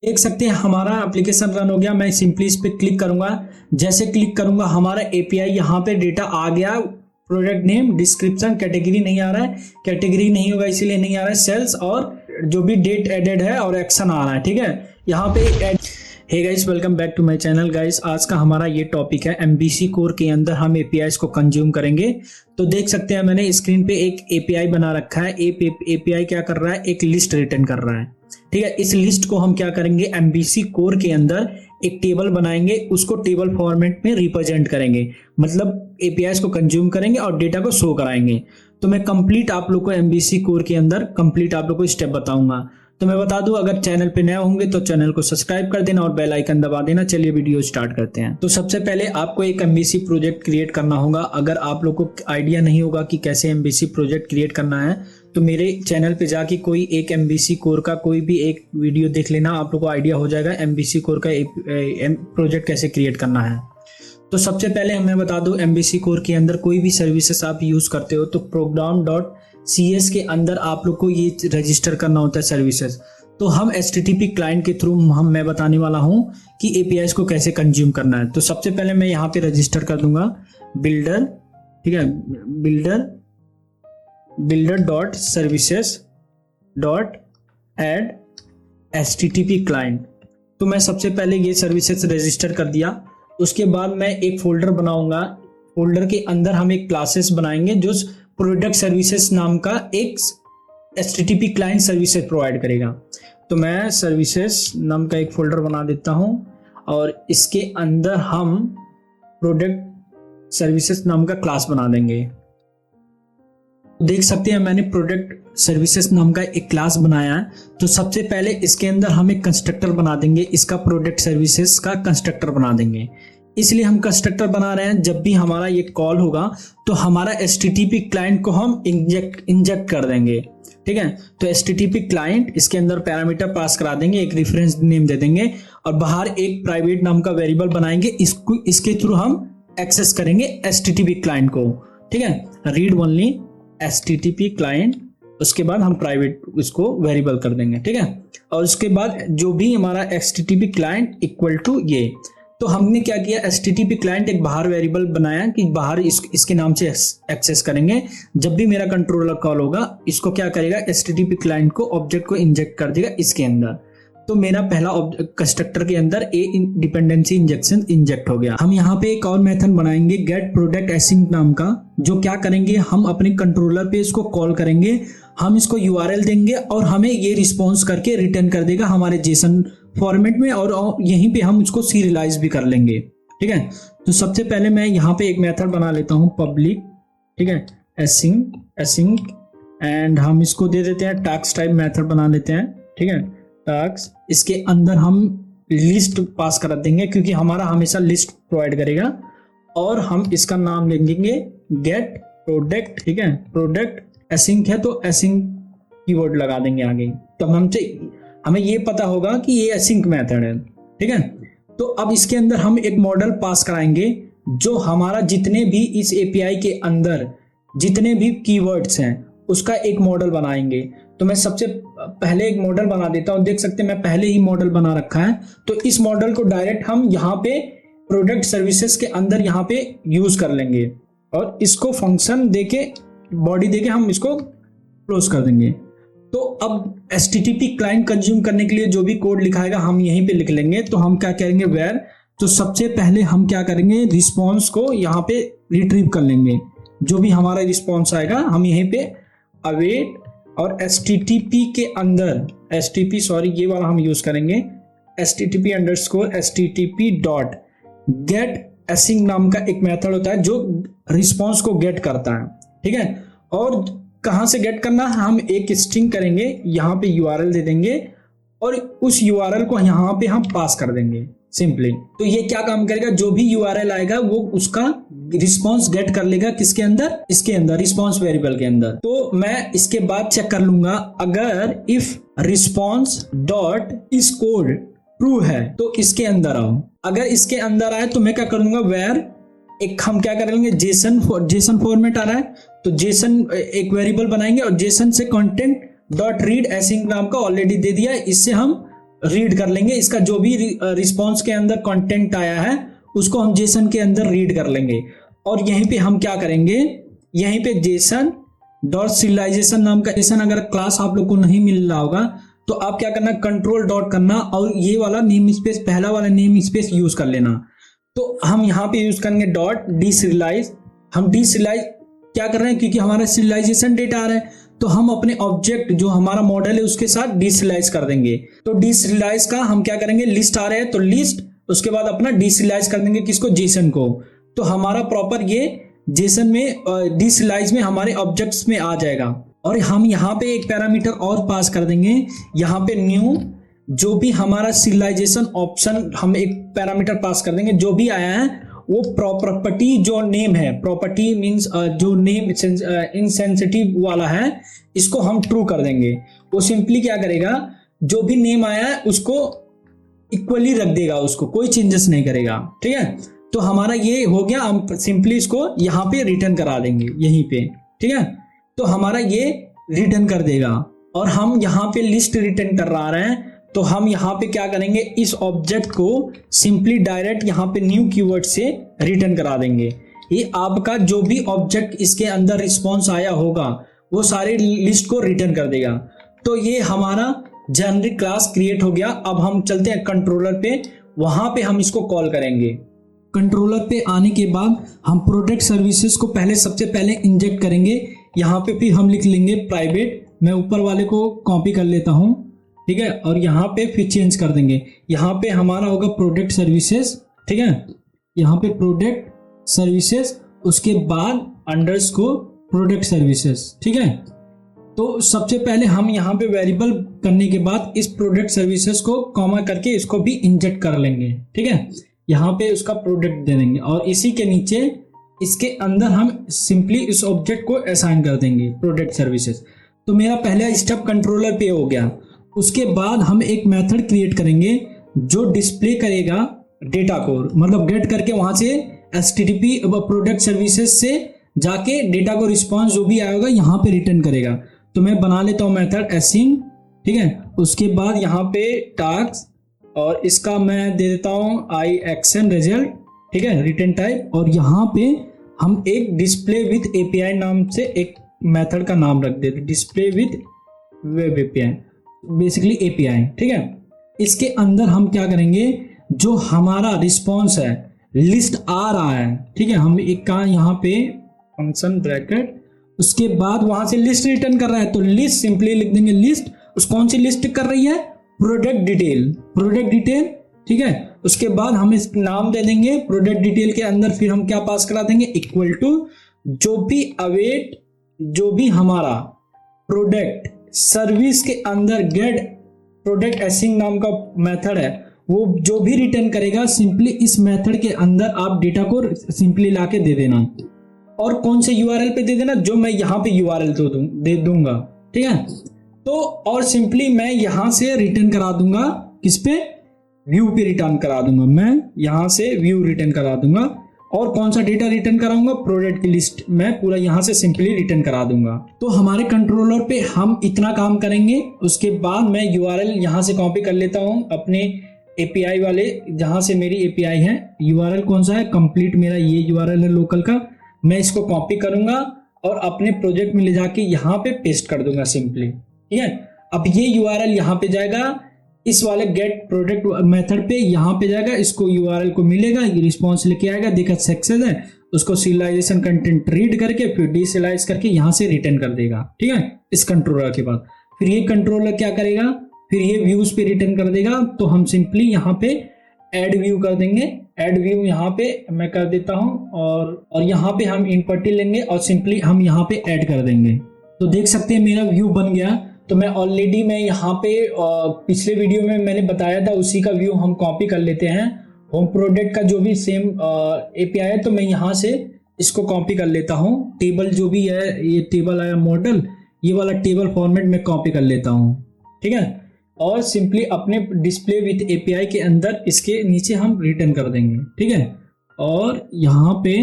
देख सकते हैं हमारा एप्लीकेशन रन हो गया। मैं सिंपली इस पे क्लिक करूंगा, जैसे क्लिक करूंगा हमारा एपीआई यहाँ पे डेटा आ गया। प्रोडक्ट नेम, डिस्क्रिप्शन, कैटेगरी नहीं आ रहा है, कैटेगरी नहीं होगा इसीलिए नहीं आ रहा है, सेल्स और जो भी डेट एडेड है और एक्शन आ रहा है। ठीक है, यहाँ पे hey guys, welcome back to my channel. Guys, आज का हमारा ये टॉपिक है एमबीसी कोर के अंदर हम एपीआईज को कंज्यूम करेंगे। तो देख सकते हैं मैंने स्क्रीन पे एक एपीआई बना रखा है। एपीआई क्या कर रहा है, एक लिस्ट रिटर्न कर रहा है। ठीक है, इस लिस्ट को हम क्या करेंगे, एमबीसी कोर के अंदर एक टेबल बनाएंगे, उसको टेबल फॉर्मेट में रिप्रेजेंट करेंगे, मतलब एपीआईज को कंज्यूम करेंगे और डेटा को शो कराएंगे। तो मैं कंप्लीट आप लोग को एमबीसी कोर के अंदर कंप्लीट आप लोग को स्टेप बताऊंगा। तो मैं बता दूं, अगर चैनल पे नए होंगे तो चैनल को सब्सक्राइब कर देना और बेल आइकन दबा देना। चलिए वीडियो स्टार्ट करते हैं। तो सबसे पहले आपको एक एमबीसी प्रोजेक्ट क्रिएट करना होगा। अगर आप लोग को आइडिया नहीं होगा कि कैसे एमबीसी प्रोजेक्ट क्रिएट करना है तो मेरे चैनल पे जाके कोई एक एमबीसी कोर का कोई भी एक वीडियो देख लेना, आप लोग को आइडिया हो जाएगा एमबीसी कोर का प्रोजेक्ट कैसे क्रिएट करना है। तो सबसे पहले मैं बता दूं, एमबीसी कोर के अंदर कोई भी सर्विसेज आप यूज करते हो तो program.cs के अंदर आप लोग को ये रजिस्टर करना होता है सर्विसेज। तो हम HTTP क्लाइंट के थ्रू मैं बताने वाला हूं कि एपीआईज को कैसे कंज्यूम करना है। तो सबसे पहले मैं यहाँ पे रजिस्टर कर दूंगा बिल्डर। ठीक है, builder.services.add HTTP क्लाइंट। तो मैं सबसे पहले ये सर्विसेज रजिस्टर कर दिया। उसके बाद मैं एक फोल्डर बनाऊंगा। फोल्डर के अंदर हम एक क्लासेस बनाएंगे जो प्रोडक्ट सर्विसेज नाम का एक HTTP क्लाइंट सर्विसेज प्रोवाइड करेगा। तो मैं सर्विसेज नाम का एक फोल्डर बना देता हूं और इसके अंदर हम प्रोडक्ट सर्विसेज नाम का क्लास बना देंगे। देख सकते हैं मैंने प्रोडक्ट सर्विसेज नाम का एक क्लास बनाया है। तो सबसे पहले इसके अंदर हम एक कंस्ट्रक्टर बना देंगे, इसका प्रोडक्ट सर्विसेज का कंस्ट्रक्टर बना देंगे। इसलिए हम कंस्ट्रक्टर बना रहे हैं, जब भी हमारा ये कॉल होगा तो हमारा HTTP क्लाइंट को हम इंजेक्ट कर देंगे। ठीक है, तो HTTP क्लाइंट इसके अंदर पैरामीटर पास करा देंगे, एक रेफरेंस नेम दे देंगे और बाहर एक प्राइवेट नाम का वेरिएबल बनाएंगे। इसके थ्रू हम एक्सेस करेंगे HTTP क्लाइंट को। ठीक है, रीड ओनली HTTP क्लाइंट, उसके बाद हम प्राइवेट इसको वेरिएबल कर देंगे। ठीक है, और उसके बाद जो भी हमारा HTTP क्लाइंट इक्वल टू ये। तो हमने क्या किया, HTTP क्लाइंट एक बाहर वेरिएबल बनाया कि बाहर इसके नाम से एक्सेस करेंगे। जब भी मेरा कंट्रोलर कॉल होगा इसको क्या करेगा, HTTP क्लाइंट को ऑब्जेक्ट को इंजेक्ट कर देगा इसके अंदर। तो मेरा पहला कंस्ट्रक्टर के अंदर डिपेंडेंसी इंजेक्शन इंजेक्ट हो गया। हम यहाँ पे एक और मेथड बनाएंगे गेट प्रोडक्ट एसिंक नाम का, जो क्या करेंगे, हम अपने कंट्रोलर पे इसको कॉल करेंगे, हम इसको URL देंगे और हमें ये रिस्पॉन्स करके रिटर्न कर देगा हमारे जेसन फॉर्मेट में और यहीं पे हम इसको सीरियलाइज भी कर लेंगे। ठीक है, तो सबसे पहले मैं यहाँ पे एक मेथड बना लेता हूँ पब्लिक। ठीक है, एसिंक एंड हम इसको दे देते हैं टास्क टाइप मेथड बना लेते हैं। ठीक है, टास्क, इसके अंदर हम लिस्ट पास कर देंगे क्योंकि हमारा हमेशा लिस्ट प्रोवाइड करेगा और हम इसका नाम लेंगे गेट प्रोडक्ट। ठीक है, प्रोडक्ट एसिंक है तो एसिंक कीवर्ड लगा देंगे आगे। तो हमें ये पता होगा कि ये एसिंक मेथड है। ठीक है, तो अब इसके अंदर हम एक मॉडल पास कराएंगे जो हमारा जितने भी इस एपीआई के अंदर जितने भी कीवर्ड्स हैं उसका एक मॉडल बनाएंगे। तो मैं सबसे पहले एक मॉडल बना देता हूं। देख सकते हैं मैं पहले ही मॉडल बना रखा है। तो इस मॉडल को डायरेक्ट हम यहाँ पे प्रोडक्ट सर्विसेज के अंदर यहाँ पे यूज कर लेंगे और इसको फंक्शन देके बॉडी देके हम इसको क्लोज कर देंगे। तो अब HTTP क्लाइंट कंज्यूम करने के लिए जो भी कोड लिखाएगा हम यहीं पे लिख लेंगे। तो हम क्या करेंगे, वेयर। तो सबसे पहले हम क्या करेंगे, रिस्पॉन्स को यहाँ पे रिट्रीव कर लेंगे। जो भी हमारा रिस्पॉन्स आएगा हम यहीं पे अवेट और HTTP के अंदर ये वाला हम यूज करेंगे HTTP डॉट गेट एसिंक नाम का एक मेथड होता है जो रिस्पॉन्स को गेट करता है। ठीक है, और कहां से गेट करना है, हम एक स्ट्रिंग करेंगे, यहाँ पे URL दे देंगे और उस URL को यहाँ पे हम पास कर देंगे सिंपली। तो ये क्या काम करेगा, जो भी URL आएगा वो उसका रिस्पॉन्स गेट कर लेगा किसके अंदर, इसके अंदर रिस्पॉन्स वेरिएबल के अंदर। तो मैं इसके बाद चेक कर लूंगा, अगर इफ रिस्पॉन्स डॉट इस कोड ट्रू है तो इसके अंदर आओ। अगर इसके अंदर आए तो मैं क्या करूंगा, वेयर एक हम क्या करेंगे, जेसन फॉर्मेट आ रहा है तो जेसन एक वेरिएबल बनाएंगे और जेसन से कंटेंट डॉट रीड एसिंक नाम का ऑलरेडी दे दिया है, इससे हम रीड कर लेंगे, इसका जो भी रिस्पॉन्स के अंदर कंटेंट आया है उसको हम जेसन के अंदर रीड कर लेंगे। और यहीं पे हम क्या करेंगे, यहीं पे जेसन डॉट सीरियलाइजेशन नाम का जेसन अगर क्लास आप लोग को नहीं मिल रहा होगा तो आप क्या करना, कंट्रोल डॉट करना और ये वाला नेम स्पेस, पहला वाला नेम स्पेस यूज कर लेना। तो हम यहाँ पे यूज करेंगे डॉट डीसीरियलाइज। हम डीसीरियलाइज क्या कर रहे हैं, क्योंकि हमारा सीरियलाइजेशन डेटा आ रहा है तो हम अपने ऑब्जेक्ट जो हमारा मॉडल है उसके साथ डीसीरियलाइज कर देंगे। तो डीसीरियलाइज का हम क्या करेंगे, लिस्ट आ रहे हैं तो लिस्ट, उसके बाद अपना डीसीरियलाइज कर देंगे किसको, जेसन को। तो हमारा प्रॉपर ये जेसन में डीसीरियलाइज में हमारे ऑब्जेक्ट्स में आ जाएगा। और हम यहाँ पे एक पैरामीटर और पास कर देंगे, यहाँ पे न्यू, जो भी हमारा सीरियलाइजेशन ऑप्शन हम एक पैरामीटर पास कर देंगे, जो भी आया है वो प्रॉपर्टी जो नेम है, प्रॉपर्टी मींस जो नेम इनसेंसिटिव वाला है इसको हम ट्रू कर देंगे। वो सिंपली क्या करेगा, जो भी नेम आया है उसको इक्वली रख देगा, उसको कोई चेंजेस नहीं करेगा। ठीक है, तो हमारा ये हो गया, हम सिंपली इसको यहाँ पे रिटर्न करा देंगे यहीं पे। ठीक है, तो हमारा ये रिटर्न कर देगा। और हम यहाँ पे लिस्ट रिटर्न कर रहे हैं तो हम यहाँ पे क्या करेंगे, इस ऑब्जेक्ट को सिंपली डायरेक्ट यहाँ पे न्यू कीवर्ड से रिटर्न करा देंगे। ये आपका जो भी ऑब्जेक्ट इसके अंदर रिस्पॉन्स आया होगा वो सारे लिस्ट को रिटर्न कर देगा। तो ये हमारा जेनरिक क्लास क्रिएट हो गया। अब हम चलते हैं कंट्रोलर पे, वहां पे हम इसको कॉल करेंगे। कंट्रोलर पे आने के बाद हम प्रोडक्ट सर्विसेज को पहले सबसे पहले इंजेक्ट करेंगे। यहाँ पे फिर हम लिख लेंगे प्राइवेट, मैं ऊपर वाले को कॉपी कर लेता हूँ। ठीक है, और यहाँ पे फिर चेंज कर देंगे, यहाँ पे हमारा होगा प्रोडक्ट सर्विसेज। ठीक है, यहाँ पे प्रोडक्ट सर्विसेज, उसके बाद अंडरस्कोर प्रोडक्ट सर्विसेज। ठीक है, तो सबसे पहले हम यहाँ पे वेरिएबल करने के बाद इस प्रोडक्ट सर्विसेज को कॉमा करके इसको भी इंजेक्ट कर लेंगे। ठीक है, यहाँ पे उसका प्रोडक्ट दे देंगे और इसी के नीचे इसके अंदर हम सिंपली इस ऑब्जेक्ट को असाइन कर देंगे प्रोडक्ट सर्विसेज। तो मेरा पहला स्टेप कंट्रोलर पे हो गया। उसके बाद हम एक मेथड क्रिएट करेंगे जो डिस्प्ले करेगा डेटा को, मतलब गेट करके वहां से HTTP प्रोडक्ट सर्विसेज से जाके डेटा को रिस्पॉन्स जो भी आएगा यहाँ पे रिटर्न करेगा। तो मैं बना लेता हूँ मेथड असिंग। ठीक है, उसके बाद यहाँ पे टास्क और इसका मैं दे देता हूँ आई एक्शन रिजल्ट। ठीक है, रिटर्न टाइप, और यहाँ पे हम एक डिस्प्ले विद API नाम से एक मेथड का नाम रख देते, display with web API, basically API। ठीक है, इसके अंदर हम क्या करेंगे, जो हमारा रिस्पॉन्स है लिस्ट आ रहा है। ठीक है, हम एक का यहाँ पे फंक्शन ब्रैकेट, उसके बाद वहां से लिस्ट रिटर्न कर रहा है तो लिस्ट सिंपली लिख देंगे लिस्ट। उस कौन सी लिस्ट कर रही है, प्रोडक्ट डिटेल, प्रोडक्ट डिटेल। ठीक है, उसके बाद हम इस नाम दे देंगे प्रोडक्ट डिटेल के अंदर, फिर हम क्या पास करा देंगे, इक्वल टू जो भी अवेट, जो भी हमारा प्रोडक्ट सर्विस के अंदर गेट प्रोडक्ट असिंग नाम का मेथड है, वो जो भी रिटर्न करेगा सिंपली इस मेथड के अंदर आप डेटा को सिंपली लाके दे देना। और कौन से URL पे दे देना, जो मैं यहाँ पे URL दे दूंगा। ठीक है, तो और सिंपली मैं यहां से रिटर्न करा दूंगा, किस पे, व्यू पे रिटर्न करा दूंगा, मैं यहां से व्यू रिटर्न करा दूंगा। और कौन सा डेटा रिटर्न कराऊंगा, प्रोडक्ट की लिस्ट मैं पूरा यहां से सिंपली रिटर्न करा दूंगा। तो हमारे कंट्रोलर पे हम इतना काम करेंगे। उसके बाद मैं URL यहां से कॉपी कर लेता हूं अपने API वाले, जहां से मेरी API है। URL कौन सा है, कंप्लीट मेरा ये URL है लोकल का। मैं इसको कॉपी करूंगा और अपने प्रोजेक्ट में ले जाके यहाँ पे पेस्ट कर दूंगा सिंपली। ठीक है, अब ये URL यहाँ पे जाएगा, इस वाले गेट प्रोडक्ट मेथड पे यहाँ पे जाएगा, इसको URL को मिलेगा, ये रिस्पॉन्स लेके आएगा, देखा सक्सेस है, उसको सीरियलाइजेशन कंटेंट रीड करके फिर डीसीरियलाइज करके यहाँ से रिटर्न कर देगा। ठीक है, इस कंट्रोलर के बाद फिर ये कंट्रोलर क्या करेगा, फिर ये व्यूज पे रिटर्न कर देगा। तो हम सिंपली यहाँ पे ऐड व्यू कर देंगे, ऐड व्यू यहाँ पे मैं कर देता हूँ और यहाँ पे हम इनपुट लेंगे और सिंपली हम यहाँ पे ऐड कर देंगे। तो देख सकते हैं मेरा व्यू बन गया। तो मैं ऑलरेडी यहाँ पे पिछले वीडियो में मैंने बताया था, उसी का व्यू हम कॉपी कर लेते हैं। होम प्रोडक्ट का जो भी सेम API है, तो मैं यहाँ से इसको कॉपी कर लेता हूँ। टेबल जो भी है, ये टेबल आया मॉडल, ये वाला टेबल फॉर्मेट में कॉपी कर लेता हूँ। ठीक है, और सिंपली अपने डिस्प्ले विद API के अंदर इसके नीचे हम रिटर्न कर देंगे। ठीक है, और यहाँ पे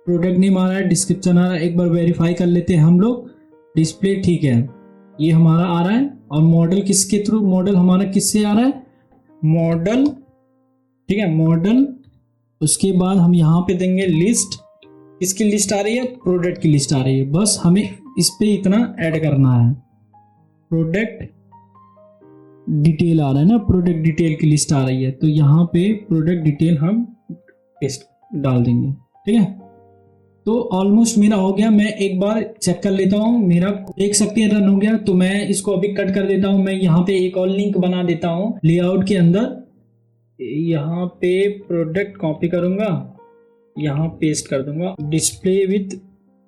प्रोडक्ट नेम आ रहा है, डिस्क्रिप्शन आ रहा है, एक बार वेरीफाई कर लेते हैं हम लोग। डिस्प्ले ठीक है, ये हमारा आ रहा है। और मॉडल किसके थ्रू, मॉडल हमारा किससे आ रहा है, मॉडल, ठीक है, मॉडल। उसके बाद हम यहाँ पे देंगे लिस्ट। किसकी लिस्ट आ रही है? प्रोडक्ट की लिस्ट आ रही है। बस हमें इस पे इतना ऐड करना है। प्रोडक्ट डिटेल आ रहा है ना, प्रोडक्ट डिटेल की लिस्ट आ रही है, तो यहाँ पे प्रोडक्ट डिटेल हम पेस्ट डाल देंगे। ठीक है, तो ऑलमोस्ट मेरा हो गया। मैं एक बार चेक कर लेता हूँ, मेरा देख सकते हैं रन हो गया। तो मैं इसको अभी कट कर देता हूँ। मैं यहाँ पे एक और लिंक बना देता हूँ लेआउट के अंदर। यहाँ पे प्रोडक्ट कॉपी करूंगा, यहाँ पेस्ट कर दूंगा, डिस्प्ले विथ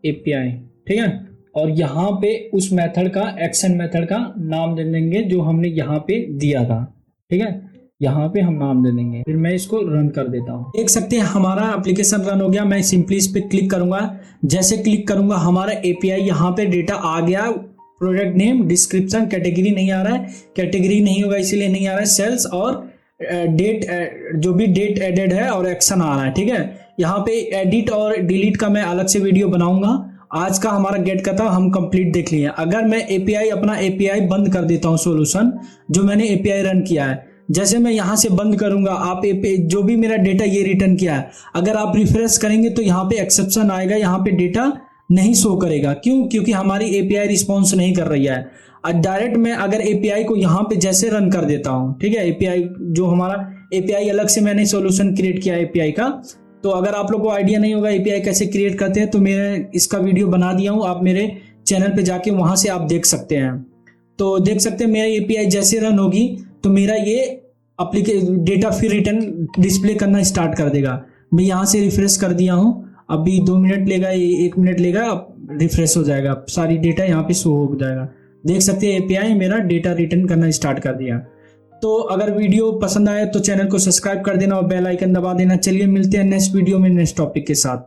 एपीआई। ठीक है, और यहाँ पे उस मेथड का, एक्शन मेथड का नाम दे देंगे जो हमने यहाँ पे दिया था। ठीक है, यहाँ पे हम नाम दे देंगे। फिर मैं इसको रन कर देता हूँ। देख सकते हैं हमारा एप्लीकेशन रन हो गया। मैं सिंपली इस पे क्लिक करूंगा। जैसे क्लिक करूंगा हमारा एपीआई यहाँ पे डेटा आ गया। प्रोडक्ट नेम, डिस्क्रिप्शन, कैटेगरी नहीं आ रहा है, कैटेगरी नहीं होगा इसीलिए नहीं आ रहा है, सेल्स और डेट, जो भी डेट एडेड है और एक्शन आ रहा है। ठीक है, यहाँ पे एडिट और डिलीट का मैं अलग से वीडियो बनाऊंगा। आज का हमारा गेट का था, हम कंप्लीट देख लिए। अगर मैं एपीआई, अपना एपीआई बंद कर देता हूँ, सॉल्यूशन जो मैंने एपीआई रन किया है, जैसे मैं यहाँ से बंद करूंगा, आप जो भी मेरा डेटा ये रिटर्न किया है, अगर आप रिफ्रेश करेंगे तो यहाँ पे एक्सेप्शन आएगा, यहाँ पे डेटा नहीं शो करेगा। क्यों? क्योंकि हमारी एपीआई रिस्पॉन्स नहीं कर रही है। डायरेक्ट मैं अगर एपीआई को यहाँ पे जैसे रन कर देता हूँ, ठीक है, एपीआई जो हमारा एपीआई अलग से मैंने सॉल्यूशन क्रिएट किया एपीआई का। तो अगर आप लोग को आइडिया नहीं होगा एपीआई कैसे क्रिएट करते हैं, तो मैं इसका वीडियो बना दिया हूँ, आप मेरे चैनल पे जाके वहां से आप देख सकते हैं। तो देख सकते हैं मेरा एपीआई जैसे रन होगी तो मेरा ये डेटा फिर रिटर्न डिस्प्ले करना स्टार्ट कर देगा। मैं यहाँ से रिफ्रेश कर दिया हूँ, अभी 2 मिनट लेगा, 1 मिनट लेगा, अब रिफ्रेश हो जाएगा, सारी डेटा यहाँ पे शो हो जाएगा। देख सकते हैं एपीआई मेरा डेटा रिटर्न करना स्टार्ट कर दिया। तो अगर वीडियो पसंद आए तो चैनल को सब्सक्राइब कर देना और बेल आइकन दबा देना। चलिए मिलते हैं नेक्स्ट वीडियो में नेक्स्ट टॉपिक के साथ।